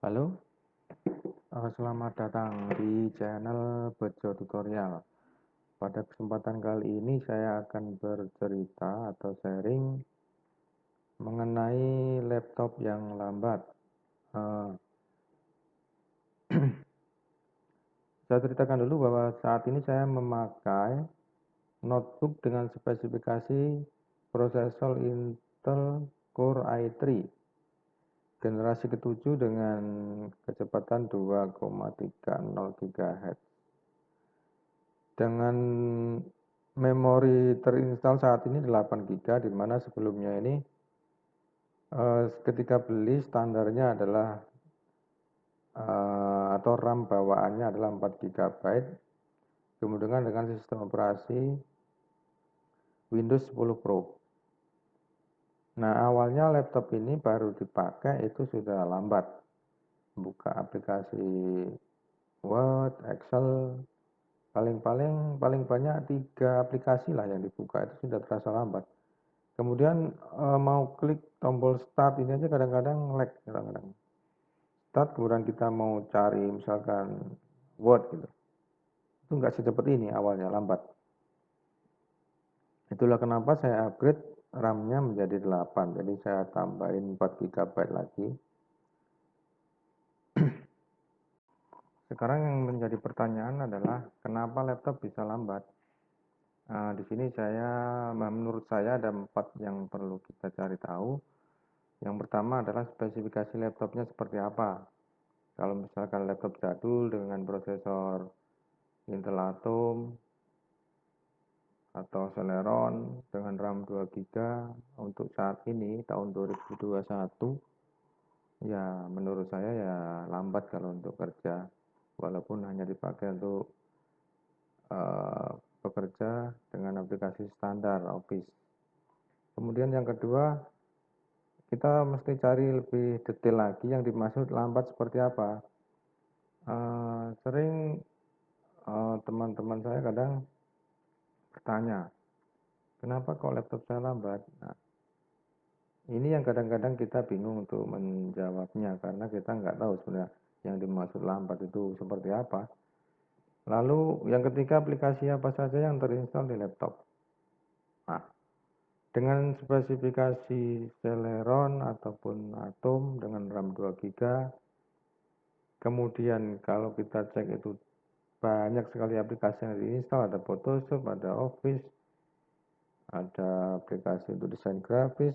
Halo, selamat datang di channel Bejo Tutorial. Pada kesempatan kali ini saya akan bercerita atau sharing mengenai laptop yang lambat. Eh, saya ceritakan dulu bahwa saat ini saya memakai notebook dengan spesifikasi prosesor Intel Core i3 generasi ke-7 dengan kecepatan 2,30 GHz. Dengan memori terinstall saat ini 8 GB, di mana sebelumnya ini ketika beli standarnya adalah atau RAM bawaannya adalah 4 GB, kemudian dengan sistem operasi Windows 10 Pro. Nah, awalnya laptop ini baru dipakai itu sudah lambat, buka aplikasi Word, Excel, paling banyak 3 aplikasi lah yang dibuka, itu sudah terasa lambat. Kemudian mau klik tombol start ini aja kadang-kadang lag, kadang-kadang start, kemudian kita mau cari misalkan Word gitu, itu nggak secepat ini, awalnya lambat. Itulah kenapa saya upgrade RAM-nya menjadi 8, jadi saya tambahin 4 GB lagi. Sekarang yang menjadi pertanyaan adalah kenapa laptop bisa lambat. Di sini menurut saya ada 4 yang perlu kita cari tahu. Yang pertama adalah spesifikasi laptopnya seperti apa. Kalau misalkan laptop jadul dengan prosesor Intel Atom atau Celeron dengan RAM 2 GB untuk saat ini tahun 2021, ya menurut saya ya lambat kalau untuk kerja, walaupun hanya dipakai untuk bekerja dengan aplikasi standar Office. Kemudian yang kedua, kita mesti cari lebih detail lagi yang dimaksud lambat seperti apa. Sering teman-teman saya kadang bertanya, kenapa kok laptop saya lambat? Nah, ini yang kadang-kadang kita bingung untuk menjawabnya karena kita nggak tahu sebenarnya yang dimaksud lambat itu seperti apa. Lalu yang ketiga, aplikasi apa saja yang terinstall di laptop. Nah, dengan spesifikasi Celeron ataupun Atom dengan RAM 2 GB, kemudian kalau kita cek itu banyak sekali aplikasi yang diinstal, ada Photoshop, ada Office, ada aplikasi untuk desain grafis,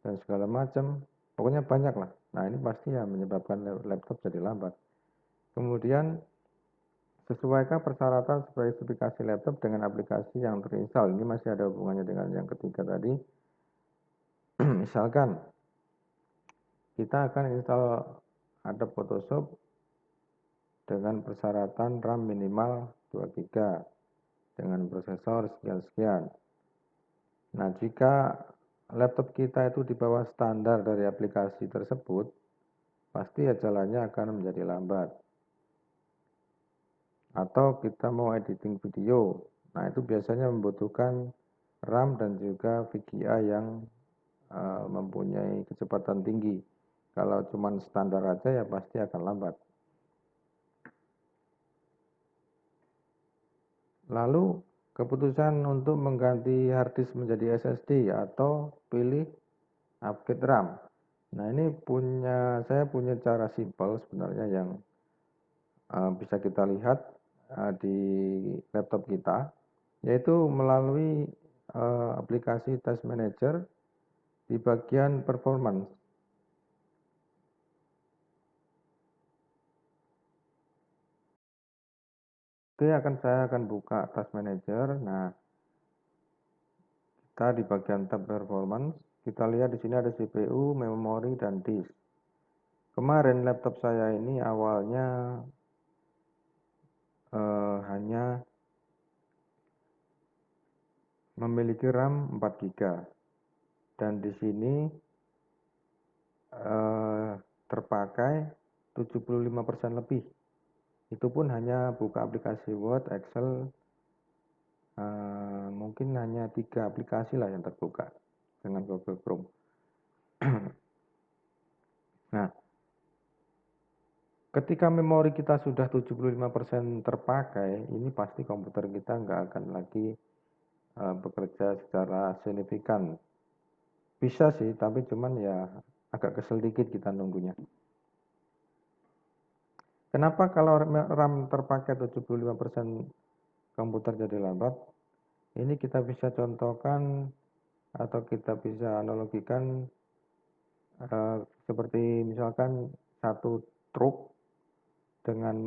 dan segala macam. Pokoknya banyak lah. Nah, ini pasti ya menyebabkan laptop jadi lambat. Kemudian, sesuaikan persyaratan spesifikasi laptop dengan aplikasi yang terinstall. Ini masih ada hubungannya dengan yang ketiga tadi. Misalkan, kita akan install Adobe Photoshop dengan persyaratan RAM minimal 2 GB dengan prosesor sekian-sekian. Nah, jika laptop kita itu di bawah standar dari aplikasi tersebut, pasti ya jalannya akan menjadi lambat. Atau kita mau editing video, nah itu biasanya membutuhkan RAM dan juga VGA yang mempunyai kecepatan tinggi. Kalau cuma standar aja ya pasti akan lambat. Lalu keputusan untuk mengganti harddisk menjadi SSD atau pilih upgrade RAM. Nah, ini saya punya cara simpel sebenarnya yang bisa kita lihat di laptop kita, yaitu melalui aplikasi Task Manager di bagian performance. Oke, saya akan buka Task Manager. Nah, kita di bagian tab performance, kita lihat di sini ada CPU, memori, dan disk. Kemarin laptop saya ini awalnya hanya memiliki RAM 4 GB, dan di sini terpakai 75% lebih. Itu pun hanya buka aplikasi Word, Excel, mungkin hanya 3 aplikasi lah yang terbuka dengan Google Chrome. Nah, Ketika memori kita sudah 75% terpakai, ini pasti komputer kita nggak akan lagi bekerja secara signifikan. Bisa sih, tapi cuman ya agak kesel dikit kita nunggunya. Kenapa kalau RAM terpakai 75% komputer jadi lambat? Ini kita bisa contohkan atau kita bisa analogikan seperti misalkan satu truk dengan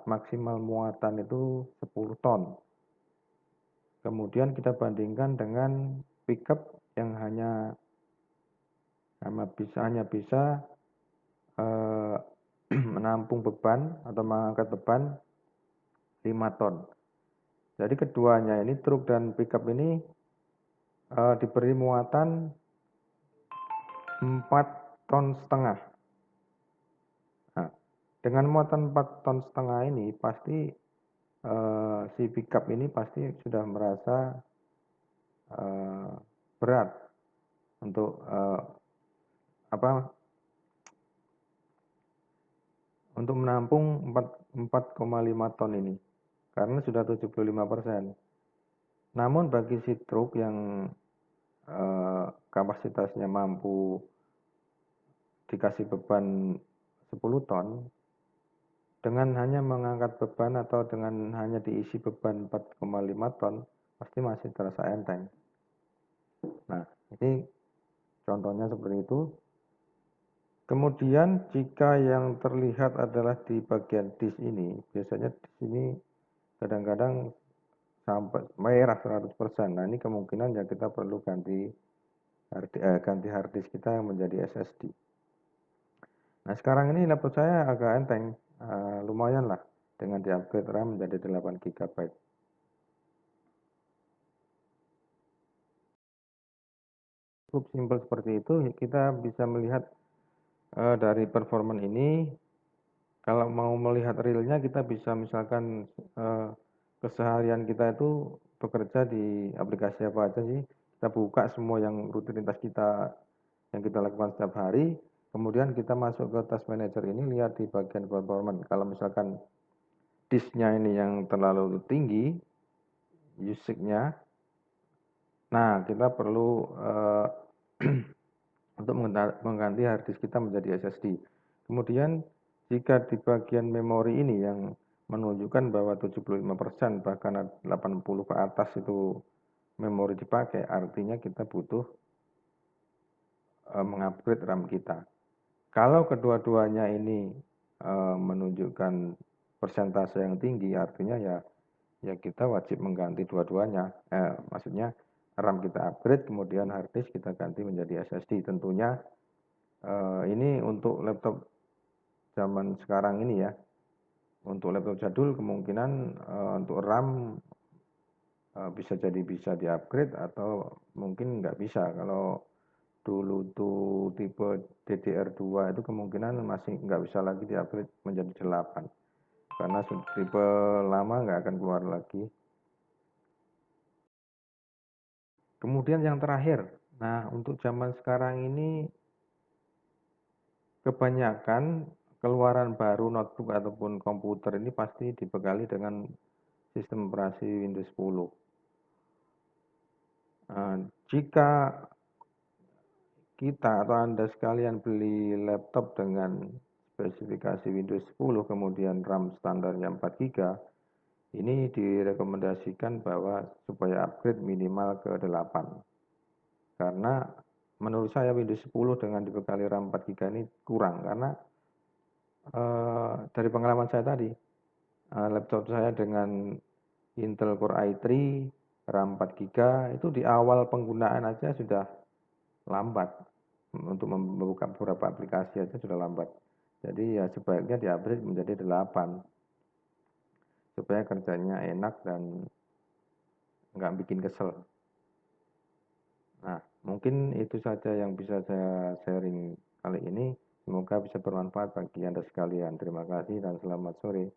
maksimal muatan itu 10 ton. Kemudian kita bandingkan dengan pickup yang hanya bisa menampung beban atau mengangkat beban 5 ton. Jadi keduanya ini truk dan pickup ini diberi muatan 4 ton setengah. Nah, dengan muatan 4 ton setengah ini pasti si pickup ini pasti sudah merasa berat untuk untuk menampung 4,5 ton ini karena sudah 75%. Namun bagi si truk yang kapasitasnya mampu dikasih beban 10 ton, dengan hanya mengangkat beban atau dengan hanya diisi beban 4,5 ton, pasti masih terasa enteng. Nah, ini contohnya seperti itu. Kemudian jika yang terlihat adalah di bagian disk ini, biasanya di sini kadang-kadang sampai merah 100%. Nah, ini kemungkinan ya kita perlu ganti hard disk kita yang menjadi SSD. Nah, sekarang ini laptop saya agak enteng, lumayan lah dengan di-upgrade RAM menjadi 8 GB. Cukup simpel seperti itu, kita bisa melihat dari performa ini. Kalau mau melihat realnya kita bisa misalkan keseharian kita itu bekerja di aplikasi apa aja sih. Kita buka semua yang rutinitas kita yang kita lakukan setiap hari. Kemudian kita masuk ke task manager ini, lihat di bagian performa. Kalau misalkan disknya ini yang terlalu tinggi, usage-nya, nah kita perlu untuk mengganti hard disk kita menjadi SSD. Kemudian jika di bagian memori ini yang menunjukkan bahwa 75% bahkan 80 ke atas itu memori dipakai, artinya kita butuh mengupgrade RAM kita. Kalau kedua-duanya ini menunjukkan persentase yang tinggi, artinya ya kita wajib mengganti dua-duanya. Maksudnya RAM kita upgrade, kemudian hard disk kita ganti menjadi SSD. Tentunya ini untuk laptop zaman sekarang ini ya. Untuk laptop jadul kemungkinan untuk RAM bisa di-upgrade atau mungkin nggak bisa. Kalau dulu tuh tipe DDR2 itu kemungkinan masih nggak bisa lagi di-upgrade menjadi 8. Karena tipe lama nggak akan keluar lagi. Kemudian yang terakhir, nah untuk zaman sekarang ini kebanyakan keluaran baru notebook ataupun komputer ini pasti dibekali dengan sistem operasi Windows 10. Jika kita atau Anda sekalian beli laptop dengan spesifikasi Windows 10 kemudian RAM standarnya 4 GB, ini direkomendasikan bahwa supaya upgrade minimal ke 8. Karena menurut saya Windows 10 dengan dibekali RAM 4 GB ini kurang karena dari pengalaman saya tadi, laptop saya dengan Intel Core i3 RAM 4 GB itu di awal penggunaan aja sudah lambat. Untuk membuka beberapa aplikasi aja sudah lambat. Jadi ya sebaiknya di-upgrade menjadi 8 supaya kerjanya enak dan nggak bikin kesel. Nah, mungkin itu saja yang bisa saya sharing kali ini. Semoga bisa bermanfaat bagi Anda sekalian. Terima kasih dan selamat sore.